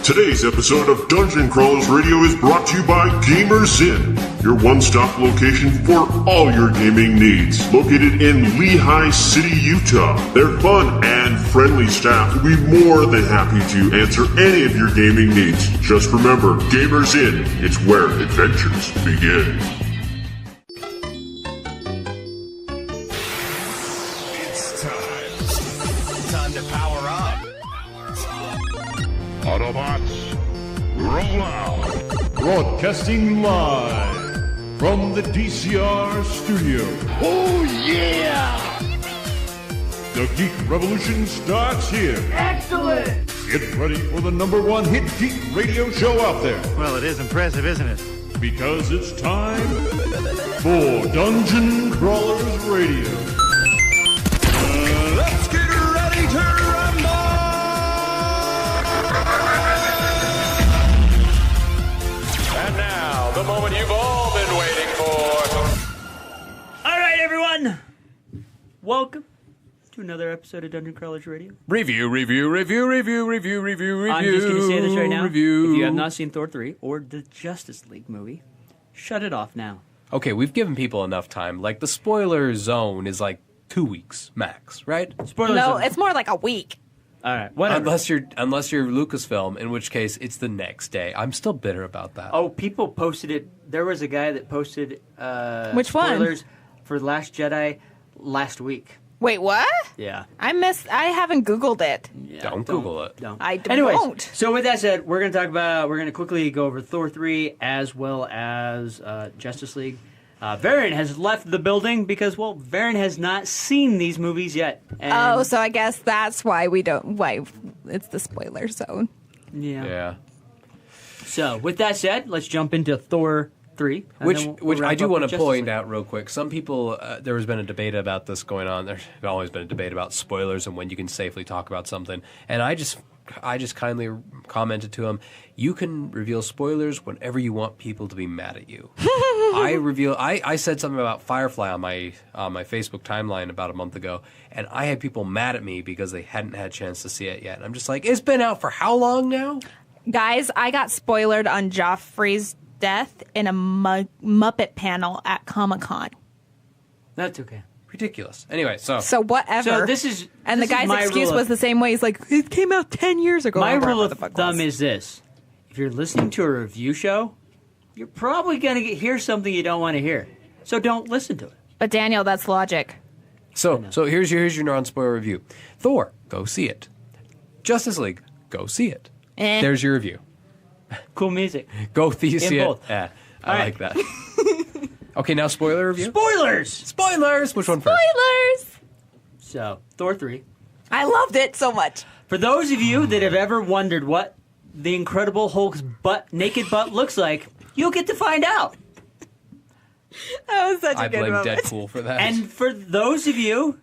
Today's episode of Dungeon Crawlers Radio is brought to you by Gamers Inn, your one-stop location for all your gaming needs. Located in Lehigh City, Utah, their fun and friendly staff will be more than happy to answer any of your gaming needs. Just remember, Gamers Inn, it's where adventures begin. Autobots, roll out! Broadcasting live from the DCR studio. Oh, yeah! The Geek Revolution starts here. Excellent! Get ready for the #1 hit geek radio show out there. Well, it is impressive, isn't it? Because it's time for Dungeon Crawlers Radio. Let's get ready to rumble! And now, the moment you've all been waiting for. All right, everyone. Welcome to another episode of Dungeon Crawlers Radio. Review. I'm just going to say this right now. If you have not seen Thor 3 or the Justice League movie, shut it off now. Okay, we've given people enough time. Like, the spoiler zone is like 2 weeks max, right? Spoilers. No, it's more like a week. All right, whatever. Unless you're Lucasfilm, in which case it's the next day. I'm still bitter about that. Oh, people posted it. There was a guy that posted Which one? spoilers for Last Jedi last week. Wait, what? Yeah. I haven't Googled it. Yeah, Don't Google it. Don't. I Anyways, won't. so with that said, we're going to quickly go over Thor 3 as well as Justice League. Varian has left the building because, well, Varian has not seen these movies yet. And So I guess that's why it's the spoiler zone. Yeah. So, with that said, let's jump into Thor 3. Which I do want to point out real quick. Some people, there has been a debate about this going on. There's always been a debate about spoilers and when you can safely talk about something. And I just kindly commented to him, you can reveal spoilers whenever you want people to be mad at you. I said something about Firefly on my Facebook timeline about a month ago, and I had people mad at me because they hadn't had a chance to see it yet. And I'm just like, it's been out for how long now? Guys, I got spoiled on Joffrey's death in a Muppet panel at Comic-Con. That's okay. Ridiculous. Anyway, so whatever. So the guy's excuse was the same way. He's like, it came out 10 years ago. My rule of thumb is this. If you're listening to a review show, you're probably going to hear something you don't want to hear. So don't listen to it. But Daniel, that's logic. So here's your non-spoiler review. Thor, go see it. Justice League, go see it. There's your review. Cool music. Go see it. both. Yeah, I like that. Okay, now spoiler review. Spoilers! Which one first? Spoilers! So, Thor 3. I loved it so much. For those of you that have ever wondered what the Incredible Hulk's naked butt looks like, you'll get to find out. That was such a good moment. I blame moment. Deadpool for that. And for those of you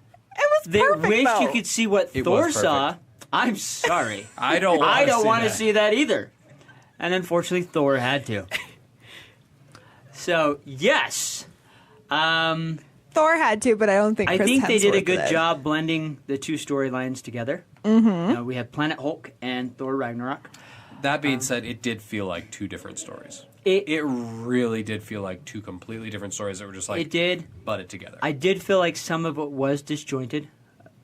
that wish you could see what Thor saw, I'm sorry. I don't want to see that either. And unfortunately, Thor had to. So, yes. Thor had to, but I don't think Chris Hemsworth they did a good job blending the two storylines together. Mm-hmm. We have Planet Hulk and Thor Ragnarok. That being said, it did feel like two different stories. It really did feel like two completely different stories that were just like it did butted together. I did feel like some of it was disjointed,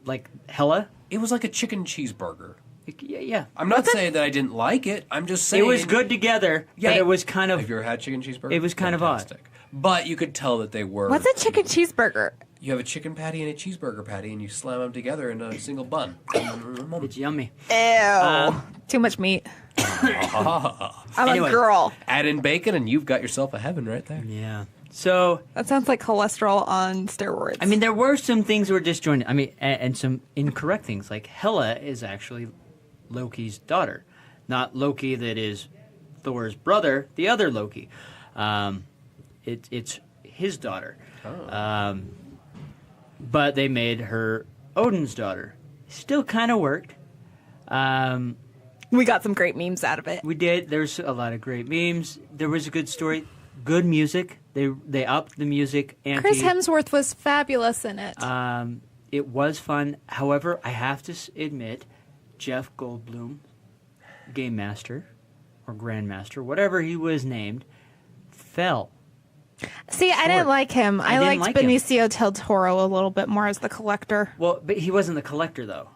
like Hela. It was like a chicken cheeseburger. Yeah. I'm not saying that I didn't like it. I'm just saying it was good together. Yeah, but it was kind of. Have you ever had chicken cheeseburger? It was kind of odd. But you could tell that they were. What's a chicken cheeseburger? You have a chicken patty and a cheeseburger patty, and you slam them together in a single bun. It's yummy. Ew. Too much meat. I'm a girl. Add in bacon, and you've got yourself a heaven right there. Yeah. So that sounds like cholesterol on steroids. I mean, there were some things that were disjointed. I mean, and some incorrect things. Like Hela is actually Loki's daughter, not Loki that is Thor's brother, the other Loki. It's his daughter. Oh. But they made her Odin's daughter. Still kind of worked. We got some great memes out of it. We did. There's a lot of great memes. There was a good story. Good music. They upped the music. Chris Hemsworth was fabulous in it. It was fun. However, I have to admit, Jeff Goldblum Game Master or Grandmaster, whatever he was named, fell. See, I didn't like him. I didn't liked like him. Benicio del Toro a little bit more as the collector. Well, but he wasn't the collector though.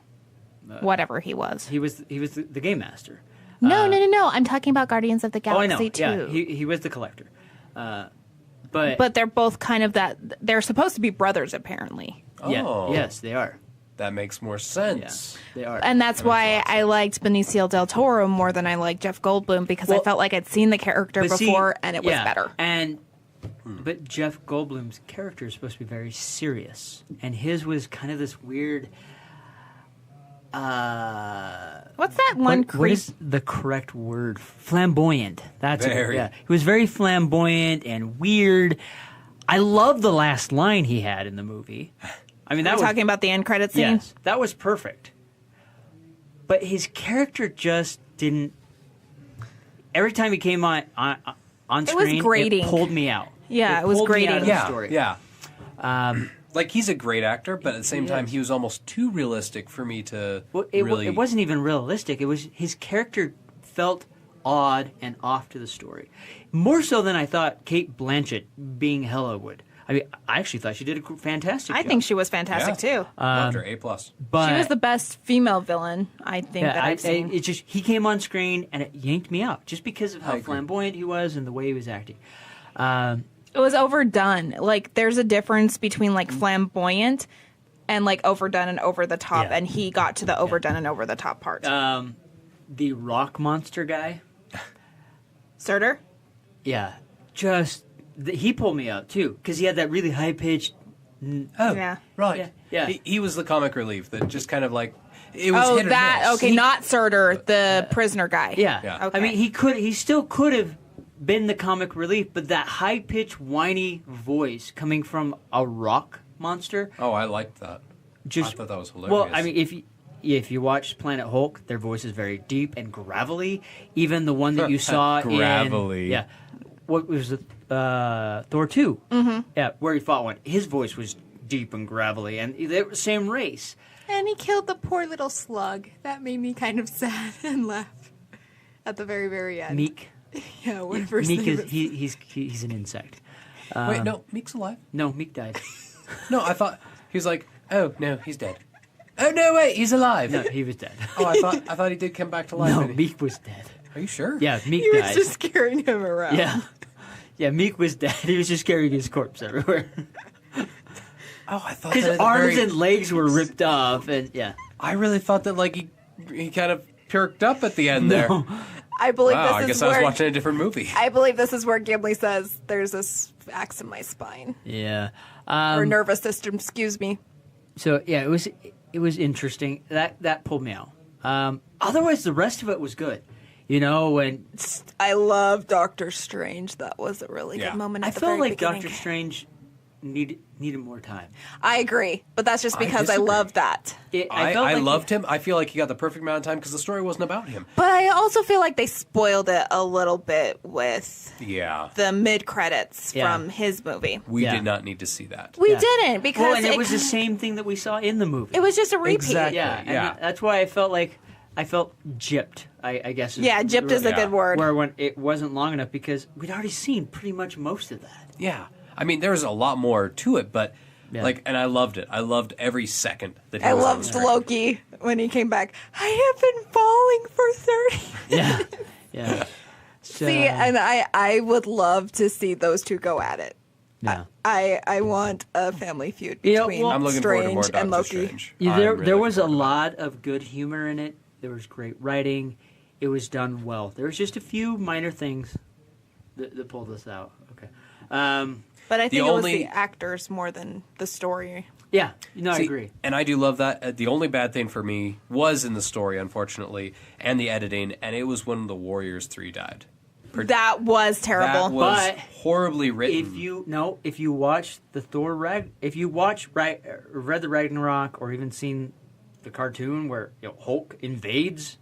Whatever he was. He was the Game Master. No. I'm talking about Guardians of the Oh, I Galaxy know. too. Yeah, he was the collector. But they're both kind of that. They're supposed to be brothers, apparently. Yes, they are. That makes more sense. Yeah, they are. And that's why I liked Benicio del Toro more than I liked Jeff Goldblum, because I felt like I'd seen the character before and it was better. But Jeff Goldblum's character is supposed to be very serious, and his was kind of this weird. What's that one? What is the correct word? Flamboyant. That's Very. it. Yeah, he was very flamboyant and weird. I love the last line he had in the movie. I mean, that was talking about the end credit scene. Yes, that was perfect. But his character just didn't. Every time he came on screen, grating. it pulled me out. Yeah, it was pulled me grating. out of the story. Yeah. Like, he's a great actor, but at the same time, he was almost too realistic for me to really... It wasn't even realistic. It was his character felt odd and off to the story. More so than I thought Kate Blanchett being Hela would. I mean, I actually thought she did a fantastic job. I think she was fantastic too. Loved her, A+. But She was the best female villain, I think, that I've seen. It just, he came on screen and it yanked me out just because of how flamboyant he was and the way he was acting. It was overdone. Like, there's a difference between, like, flamboyant and, like, overdone and over the top, and he got to the overdone and over the top part. The rock monster guy. Surtur? Yeah. Just, he pulled me out, too, because he had that really high-pitched... Oh, Yeah. right. Yeah. He was the comic relief that just kind of like... It was hit or miss. Okay, not Surtur, the prisoner guy. Yeah. Okay. I mean, he still could have been the comic relief, but that high-pitched, whiny voice coming from a rock monster... Oh, I liked that. I thought that was hilarious. Well, I mean, if you watch Planet Hulk, their voice is very deep and gravelly. Even the one that you saw Gravelly. in... Yeah. What was it? Thor 2. Mm-hmm. Yeah, where he fought one. His voice was deep and gravelly, and they were the same race. And he killed the poor little slug. That made me kind of sad and laugh at the very, very end. Meek. Yeah, whatever his Meek name is... He's an insect. Wait, no, Meek's alive? No, Meek died. No, I thought... He was like, oh, no, he's dead. Oh, no, wait, he's alive. No, he was dead. Oh, I thought he did come back to life. No, Meek was dead. Are you sure? Yeah, Meek He died. was just carrying him around. Yeah. Yeah, Meek was dead. He was just carrying his corpse everywhere. Oh, I thought His that at the arms very- and legs were ripped off, and yeah. I really thought that, like, he kind of perked up at the end there. I believe Wow, I this guess is I was where watching a different movie. I believe this is where Gimli says there's this axe in my spine Yeah. or nervous system. Excuse me. So yeah, it was interesting. That pulled me out. Otherwise, the rest of it was good. You know, when I love Doctor Strange. That was a really Yeah. good moment. At I the felt very like beginning. Doctor Strange needed more time. I agree, but that's just because I disagree. love that. I loved him. I feel like he got the perfect amount of time because the story wasn't about him. But I also feel like they spoiled it a little bit with Yeah. the mid credits Yeah. from his movie. We Yeah. did not need to see that. We Yeah. didn't because Well, and it was the same thing that we saw in the movie. It was just a repeat. Exactly. Yeah, and Yeah. that's why I felt gypped. I guess. Yeah, gypped is a Yeah. good word. Where when it wasn't long enough because we'd already seen pretty much most of that. Yeah. I mean, there was a lot more to it, but, Yeah. like, and I loved it. I loved every second that he I was on loved screen. Loki when he came back. I have been falling for 30. Yeah, yeah. So, See, and I would love to see those two go at it. yeah. I want a family feud You know, between well, I'm looking forward to more Strange and Doctor Loki. Strange. Yeah, I'm there really was looking a forward lot of good humor in it. There was great writing. It was done well. There was just a few minor things that pulled us out. Okay. But I think it was only- the actors more than the story. Yeah. No, I See, agree. And I do love that. The only bad thing for me was in the story, unfortunately, and the editing, and it was when the Warriors 3 died. That was terrible. That was But horribly written. If you watch read the Ragnarok or even seen the cartoon where Hulk invades,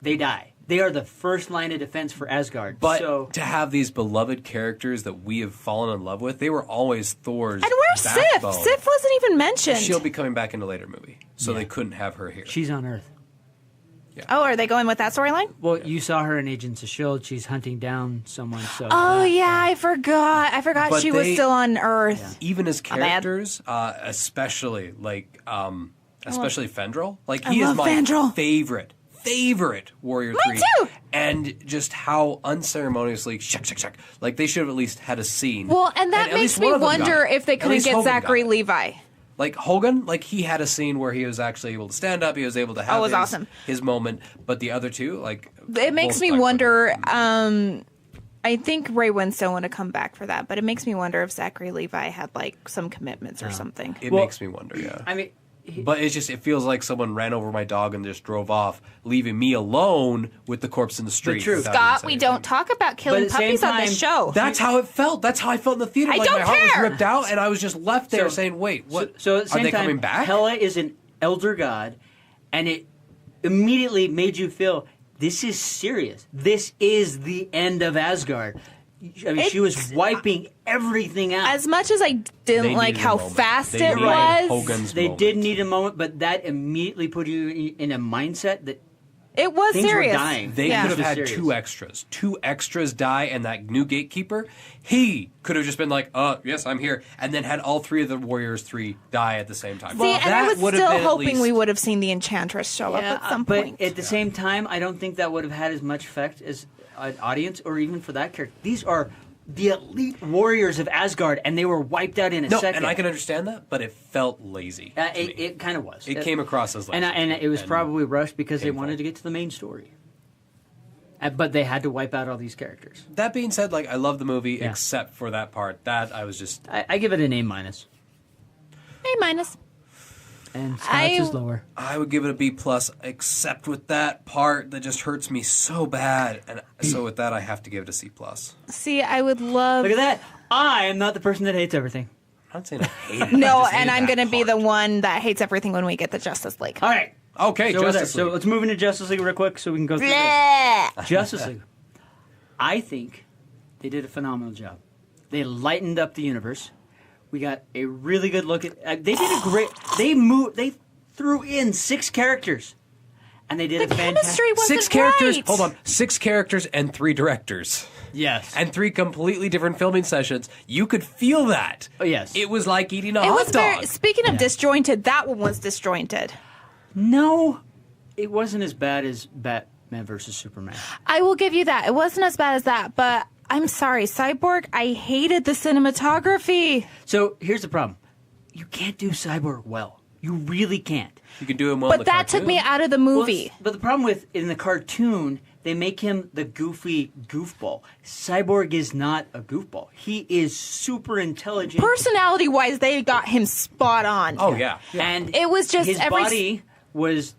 they die. They are the first line of defense for Asgard. But so, to have these beloved characters that we have fallen in love with, they were always Thor's And where's backbone. Sif? Sif wasn't even mentioned. She'll be coming back in a later movie, so Yeah. they couldn't have her here. she's on Earth. Oh, are they going with that storyline? Well, you saw her in Agents of S.H.I.E.L.D. She's hunting down someone. So Oh, yeah, I forgot. I forgot But she was they- still on Earth. Even as My bad. characters, especially especially Fendrel, like I he is love my Fendrel. favorite Warrior 3. too. And just how unceremoniously shuck. Like they should have at least had a scene. Well, and that at makes least me one of them got wonder it. if they At couldn't least get Hogan got Zachary it. Levi. Like Hogan, like he had a scene where he was actually able to stand up. He was able to have Oh, it was awesome. his moment. But the other two, like It makes both me stuck wonder. with I think Ray Winstone would have come back for that, but it makes me wonder if Zachary Levi had like some commitments or something. it Well, makes me wonder. Yeah. I mean, But it feels like someone ran over my dog and just drove off, leaving me alone with the corpse in the street. true. without Scott, even we saying don't anything. talk about killing But at the same puppies on this time, show. That's how it felt. That's how I felt in the theater. I Like don't my heart care. was ripped out, and I was just left there So- saying, "Wait, what? So at the same are they time, coming back?" Hela is an elder god, and it immediately made you feel this is serious. This is the end of Asgard. I mean, she was wiping everything out. As much as I didn't They like needed a how moment. fast They it needed was, Hogan's They moment. did need a moment, but that immediately put you in a mindset that it was things serious. were dying. They Yeah. could have This was had serious. two extras die, and that new gatekeeper, he could have just been like, yes, I'm here," and then had all three of the Warriors 3 die at the same time. See, and I that was would have still been at hoping we least- would have seen the Enchantress show up at some but point. at the same time, I don't think that would have had as much effect as an audience or even for that character. These are the elite warriors of Asgard, and they were wiped out in a No, second. and I can understand that, but it felt lazy. to me. It kind of was. It came across as lazy. and it was probably rushed because they painful. wanted to get to the main story. But they had to wipe out all these characters. That being said, like I love the movie Yeah. except for that part. That I was just I give it an A minus, A-, and Scott's I- is lower. I would give it a B plus, except with that part that just hurts me so bad. And so with that, I have to give it a C plus. See, I would love. Look at that! I am not the person that hates everything. I'm not saying I hate it. No, I just and hated I'm that going to be the part. one that hates everything when we get the Justice League. All right. Okay, So, Justice so League. let's move into Justice League real quick so we can go through this. Bleh. Justice League. I think they did a phenomenal job. They lightened up the universe. We got a really good look at. They did a great. They threw in 6 characters, and they did The a fantastic. chemistry wasn't 6 characters. right. Hold on, 6 characters and 3 directors. Yes. And 3 completely different filming sessions. You could feel that. Oh, yes. It was like eating a It hot was very. dog. Speaking of disjointed, that one was disjointed. No, it wasn't as bad as Batman versus Superman. I will give you that. It wasn't as bad as that, but I'm sorry, Cyborg. I hated the cinematography. So here's the problem: you can't do Cyborg well. You really can't. You can do him well. in But the that took me cartoon. out of the movie. But the problem with in the cartoon, they make him the goofy goofball. Cyborg is not a goofball. He is super intelligent. Personality wise, they got him spot on. Oh yeah. And It was just his every- body was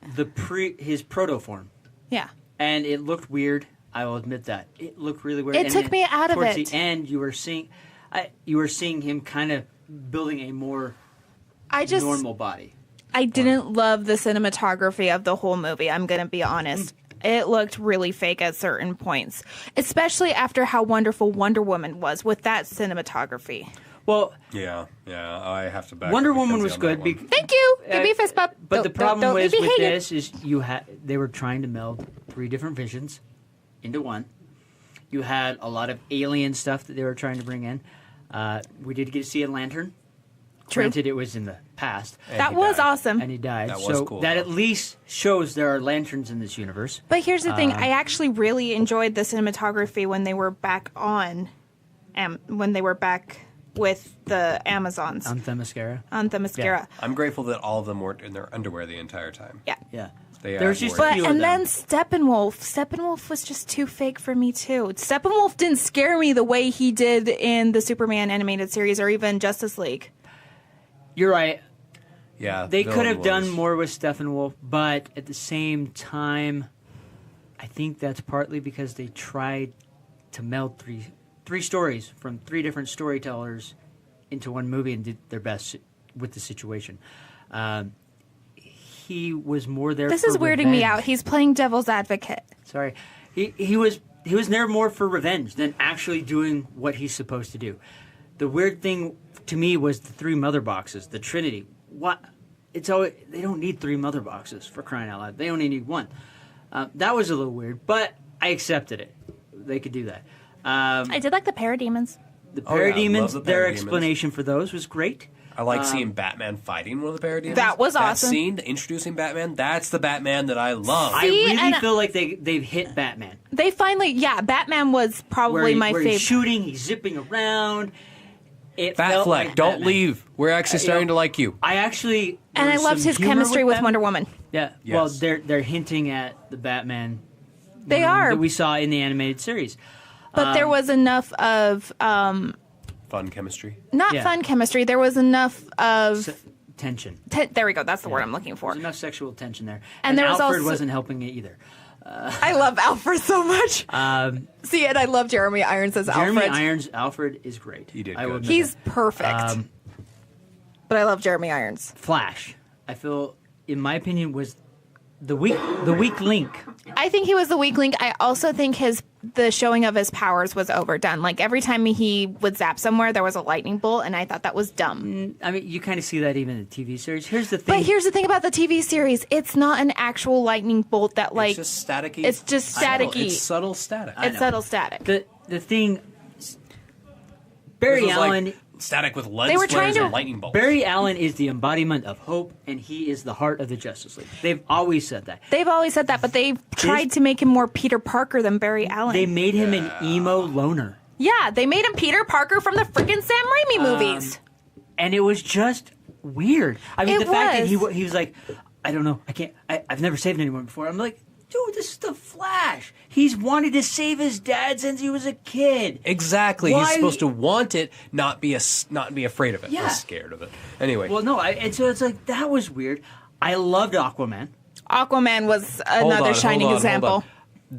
his protoform, Yeah. and it looked weird. I will admit that it looked really weird. It And took then me out of towards it. the end, you were seeing him kind of building a more I just normal body. I didn't love the cinematography of the whole movie. I'm going to be honest. It looked really fake at certain points, especially after how wonderful Wonder Woman was with that cinematography. Well, Yeah. I have to back. Wonder up Woman Mackenzie was on good. that one. Thank you. Give me a fist bump. But Don't- the problem don't was leave me with hated. this is they were trying to meld 3 different visions into one. You had a lot of alien stuff that they were trying to bring in. We did get to see a lantern. True. Granted, it was in the past, That he was died. awesome. and he died. That was so cool, that though. at least shows there are lanterns in this universe. But here's the thing: I actually really enjoyed the cinematography when they were back on, when they were back with the Amazons On Themyscira. on the mascara. I'm grateful that all of them weren't in their underwear the entire time. Yeah. Yeah. They There was just were- a But few of and them. then Steppenwolf was just too fake for me too. Steppenwolf didn't scare me the way he did in the Superman animated series or even Justice League. You're right. Yeah. They the could villain have done was- more with Steppenwolf, but at the same time, I think that's partly because they tried to meld three stories from 3 different storytellers into one movie and did their best with the situation. He was more there. This for is weirding me revenge. out. He's playing devil's advocate. Sorry, he was there more for revenge than actually doing what he's supposed to do. The weird thing to me was the 3 mother boxes, the Trinity. What? It's always they don't need 3 mother boxes for crying out loud. They only need 1. That was a little weird, but I accepted it. They could do that. I did like the parademons. The Oh, yeah, I parademons, love the their parademons. explanation for those was great. I like seeing Batman fighting one of the parademons. That was awesome. That scene, introducing Batman, that's the Batman that I love. I See, really and- feel like they've hit Batman. They finally, Batman was probably my where favorite. he's shooting, he's zipping around. It felt Batfleck, like don't Batman. leave. We're actually starting to like you. I actually And I there was loved some his humor chemistry with Batman. Wonder Woman. Yeah, Yes. well, they're hinting at the Batman They are, that we saw in the animated series. but there was enough of Fun chemistry. not Yeah. fun chemistry. There was enough of Tension. there we go. That's the word I'm looking for. There's enough sexual tension there, And there was Alfred also- wasn't helping it either. I love Alfred so much. See, and I love Jeremy Irons as Jeremy Alfred. Irons, Alfred is great. He did I will good. admit He's that. perfect. But I love Jeremy Irons. Flash. I feel, in my opinion, was the weak link. I think he was the weak link. I also think the showing of his powers was overdone. Like every time he would zap somewhere, there was a lightning bolt, and I thought that was dumb. I mean, you kind of see that even in the TV series. Here's the thing. But here's the thing about the TV series: it's not an actual lightning bolt that like It's just staticky. it's just staticky. It's subtle static. It's subtle static. the thing. Barry This was like Allen. static with lens They were flares trying to- and lightning bolts. Barry Allen is the embodiment of hope, and he is the heart of the Justice League. They've always said that. They've always said that, but they've tried to make him more Peter Parker than Barry Allen. They made him an emo loner. Yeah, they made him Peter Parker from the freaking Sam Raimi movies. And it was just weird. I mean, It the fact that was. he was like, I don't know, I've never saved anyone before. I'm like, dude, this is the Flash. He's wanted to save his dad since he was a kid. Exactly. Why- He's supposed to want it, not be afraid of it. Yeah. Or scared of it. Anyway. Well, no, and so it's like, that was weird. I loved Aquaman. Aquaman was Hold another on, shining hold on, example. hold on.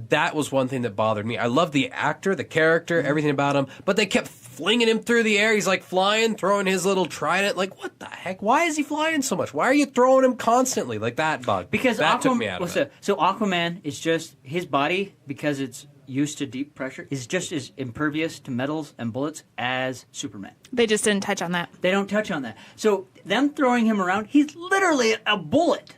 That was one thing that bothered me. I love the actor, the character, everything about him, but they kept flinging him through the air. He's like flying, throwing his little trident. Like, what the heck? Why is he flying so much? Why are you throwing him constantly? Like that bug. Because that took me out of it. So Aquaman is just, his body, because it's used to deep pressure, is just as impervious to metals and bullets as Superman. They just didn't touch on that. They don't touch on that. So them throwing him around, he's literally a bullet.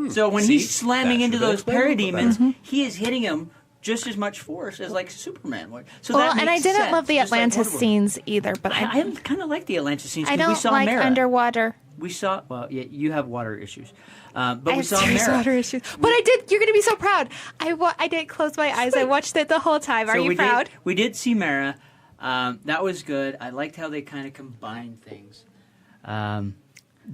So when See? he's slamming That into should've those been explained a little parademons, better. he is hitting him just as much force as like Superman would. So Well, that and I makes didn't sense, love the just like Atlantis Wonder Woman. scenes either, but I kind of like the Atlantis scenes. I 'cause we don't saw like Mara. underwater. We saw, well, yeah, you have water issues, but I we have saw serious Mara. water issues. But I did. You're going to be so proud. I didn't close my eyes. I watched it the whole time. Are So you we proud? we did see Mara. That was good. I liked how they kind of combined things.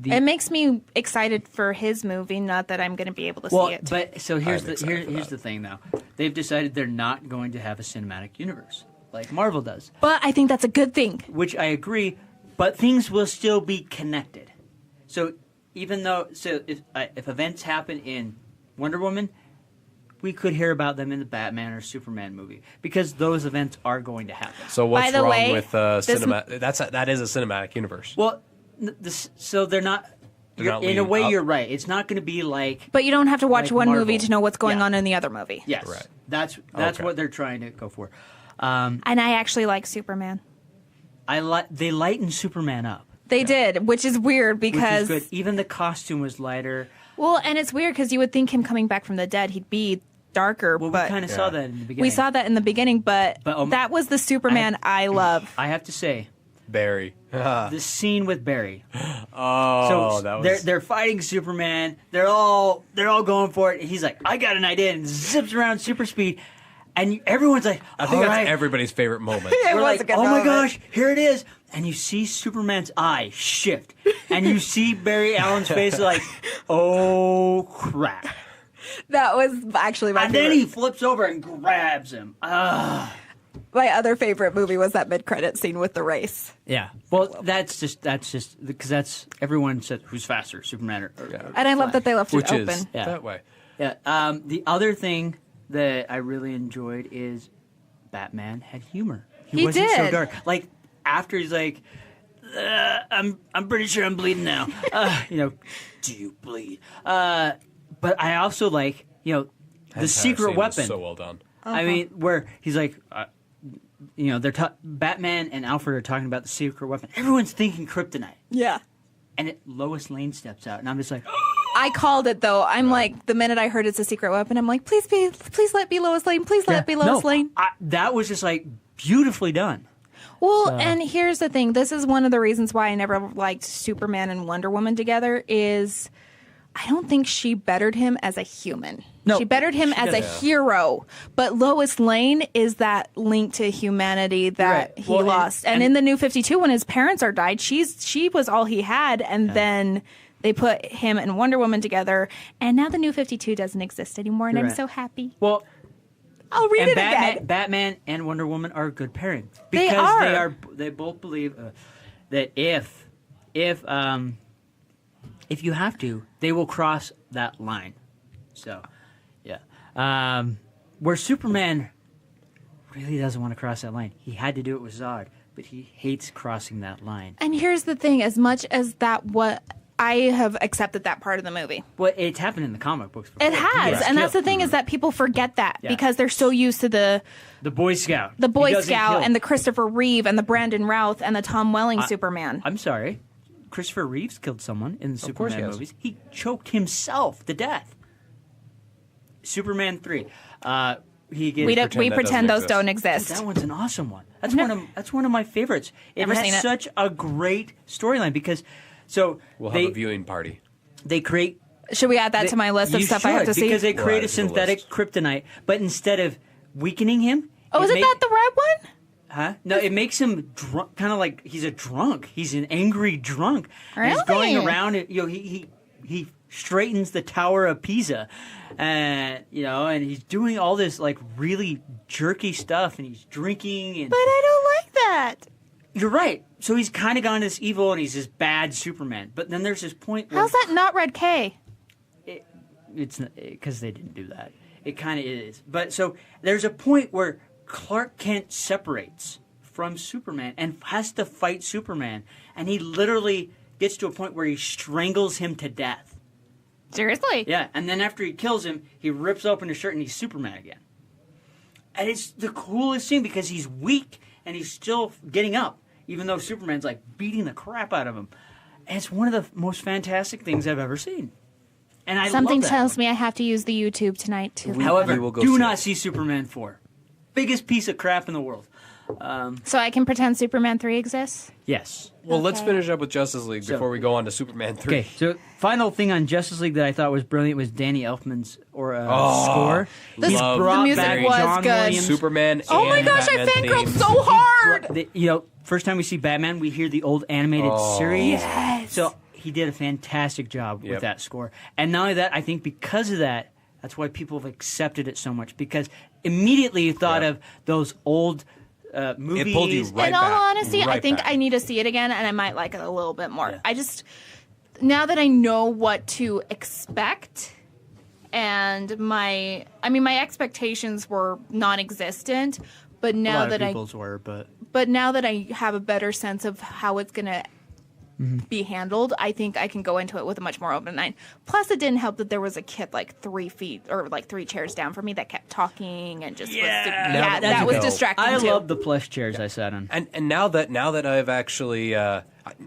It makes me excited for his movie. Not that I'm going to be able to see it. But so here's I'm excited for here's that. the thing though. They've decided they're not going to have a cinematic universe like Marvel does, But I think that's a good thing. which I agree. But things will still be connected. So even though if events happen in Wonder Woman, we could hear about them in the Batman or Superman movie because those events are going to happen. So what's By the wrong way, with this- cinema? That is a cinematic universe. Well, so they're not. They're not in a leading way, up. you're right. It's not going to be like. But you don't have to watch Like one Marvel. movie to know what's going Yeah. on in the other movie. Yes, Right. That's Okay. what they're trying to go for. And I actually like Superman. They lightened Superman up, They did, which is weird which because is good. Even the costume was lighter. well, and it's weird because you would think him coming back from the dead, he'd be darker. Well, but we kind of saw that in the beginning. we saw that in the beginning, but that was the Superman I love. I have to say, Barry. the scene with Barry. Oh, So that was. they're fighting Superman. They're all going for it. He's like, I got an idea, and zips around super speed, and everyone's like, I think all that's right. everybody's favorite moment. It We're was like, a good oh my moment. gosh, here it is. And you see Superman's eye shift. And you see Barry Allen's face like, oh crap. That was actually my And favorite. then he flips over and grabs him. My other favorite movie was that mid-credit scene with the race. Yeah. Well, that's just because that's everyone said who's faster, Superman or And I love that they left Which it is open. Yeah. that way. Yeah. The other thing that I really enjoyed is Batman had humor. He wasn't so did. dark. Like after he's like, I'm pretty sure I'm bleeding now. Do you bleed? But I also like the Entire secret scene was weapon. so well done. I mean, where he's like, they're Batman and Alfred are talking about the secret weapon. Everyone's thinking kryptonite, Yeah. and Lois Lane steps out, and I'm just like, I called it though. I'm like, the minute I heard it's a secret weapon, I'm like, please let it be Lois Lane. Please let it be Lois Lane. That was just like beautifully done. Well, and here's the thing. This is one of the reasons why I never liked Superman and Wonder Woman together is I don't think she bettered him as a human. No, she bettered him as a hero. But Lois Lane is that link to humanity that he lost. And in the New 52, when his parents are died, she was all he had. And then they put him and Wonder Woman together. And now the New 52 doesn't exist anymore. And I'm so happy. Well, I'll read it again. Batman and Wonder Woman are a good pairing. They Because are. They both believe that if you have to, they will cross that line. So, yeah. Where Superman really doesn't want to cross that line. He had to do it with Zod, but he hates crossing that line. And here's the thing. As much as I have accepted that part of the movie. Well, it's happened in the comic books before. It has. And that's the thing is that people forget that because they're so used to the Boy Scout. The Boy Scout and the Christopher Reeve and the Brandon Routh and the Tom Welling Superman. I'm sorry. Christopher Reeves killed someone in the Superman movies. He choked himself to death. Superman 3. We pretend those don't exist. That one's an awesome one. That's one of my favorites. It Never seen has it. such a great storyline because we'll have a viewing party. They create. Should we add that to my list of stuff I have to see? Because they create a synthetic kryptonite, but instead of weakening him, isn't that the red one? Huh? No, it makes him drunk, kind of like he's a drunk. He's an angry drunk. Really? And he's going around. He straightens the Tower of Pisa, and and he's doing all this like really jerky stuff, and he's drinking. But I don't like that. You're right. So he's kind of gone this evil, and he's this bad Superman. But then there's this point where how's that not Red K? It's because they didn't do that. It kind of is. But so there's a point where Clark Kent separates from Superman and has to fight Superman, and he literally gets to a point where he strangles him to death. Seriously? Yeah, and then after he kills him, he rips open his shirt and he's Superman again. And it's the coolest thing because he's weak and he's still getting up, even though Superman's like beating the crap out of him. And it's one of the most fantastic things I've ever seen. And I Something love that. tells me I have to use the YouTube tonight too. However, do not see Superman 4. Biggest piece of crap in the world. So I can pretend Superman 3 exists? Yes. Well, let's finish up with Justice League before we go on to Superman 3. Okay, so final thing on Justice League that I thought was brilliant was Danny Elfman's score. The music was John good. Williams. Superman. Oh my and gosh, Batman I fangirled themes. so hard! First time we see Batman, we hear the old animated series. Yes. So he did a fantastic job with that score. And not only that, I think because of that, that's why people have accepted it so much. Because immediately you thought of those old movies. It pulled you right In all back. honesty, I Right think back. I need to see it again, and I might like it a little bit more. Yeah. I just, now that I know what to expect, and my expectations were non-existent, but now that but now that I have a better sense of how it's gonna be handled, I think I can go into it with a much more open mind. Plus, it didn't help that there was a kid like 3 feet or like 3 chairs down from me that kept talking and just that was distracting I too. love the plush chairs I sat on. And now that I've actually now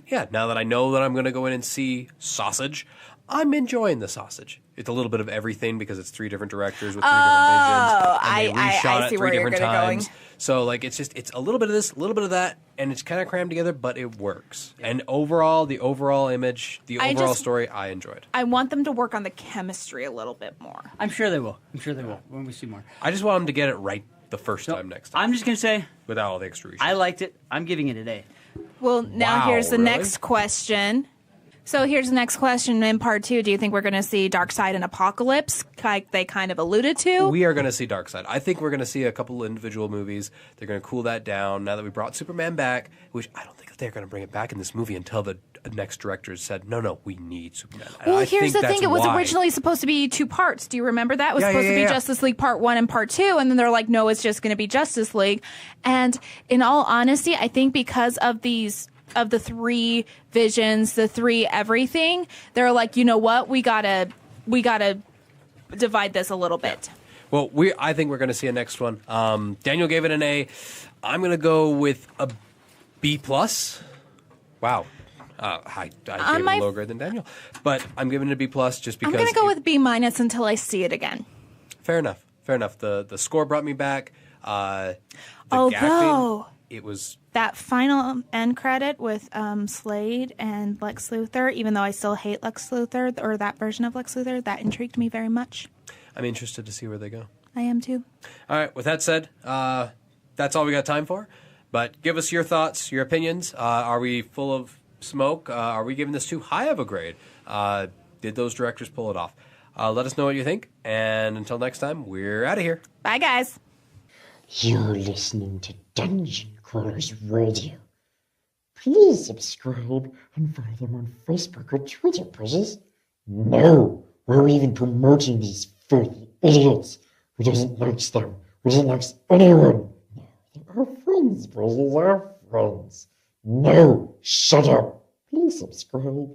that I know that I'm going to go in and see Sausage, I'm enjoying the Sausage. It's a little bit of everything because it's 3 different directors with 3 different visions. And they reshot I see it 3 where you're different gonna going. times. So like it's a little bit of this, a little bit of that, and it's kind of crammed together, but it works. And overall, the overall image, the overall story, I enjoyed. I want them to work on the chemistry a little bit more. I'm sure they will. When we see more. I just want them to get it right the first time next time I'm just going to say, without all the extra reshoots. I liked it. I'm giving it an A. Well, now Wow, here's the really? next question. So here's the next question in part 2. Do you think we're going to see Darkseid and Apocalypse, like they kind of alluded to? We are going to see Darkseid. I think we're going to see a couple of individual movies. They're going to cool that down now that we brought Superman back, which I don't think that they're going to bring it back in this movie until the next directors said, no, we need Superman. And Well, I here's think the thing. that's It was why. originally supposed to be 2 parts. Do you remember that? It was supposed to be yeah. Justice League Part 1 and Part 2, and then they're like, no, it's just going to be Justice League. And in all honesty, I think because of the 3 visions, the 3 everything, they're like, you know what? We gotta divide this a little bit. Well, I think we're going to see a next one. Daniel gave it an A. I'm going to go with a B+. Wow. I gave it a lower grade than Daniel, but I'm giving it a B plus just because. I'm going to go with B minus until I see it again. Fair enough. The score brought me back. Although acting, it was that final end credit with Slade and Lex Luthor, even though I still hate Lex Luthor or that version of Lex Luthor, that intrigued me very much. I'm interested to see where they go. I am too. All right. With that said, that's all we got time for. But give us your thoughts, your opinions. Are we full of smoke? Are we giving this too high of a grade? Did those directors pull it off? Let us know what you think. And until next time, we're out of here. Bye, guys. You're listening to Dungeon Crawlers Radio. Please subscribe and follow them on Facebook or Twitter, precious. No, we're even promoting these filthy idiots. Who doesn't like them? Who doesn't like anyone? No, they're our friends, precious, our friends. No, shut up. Please subscribe.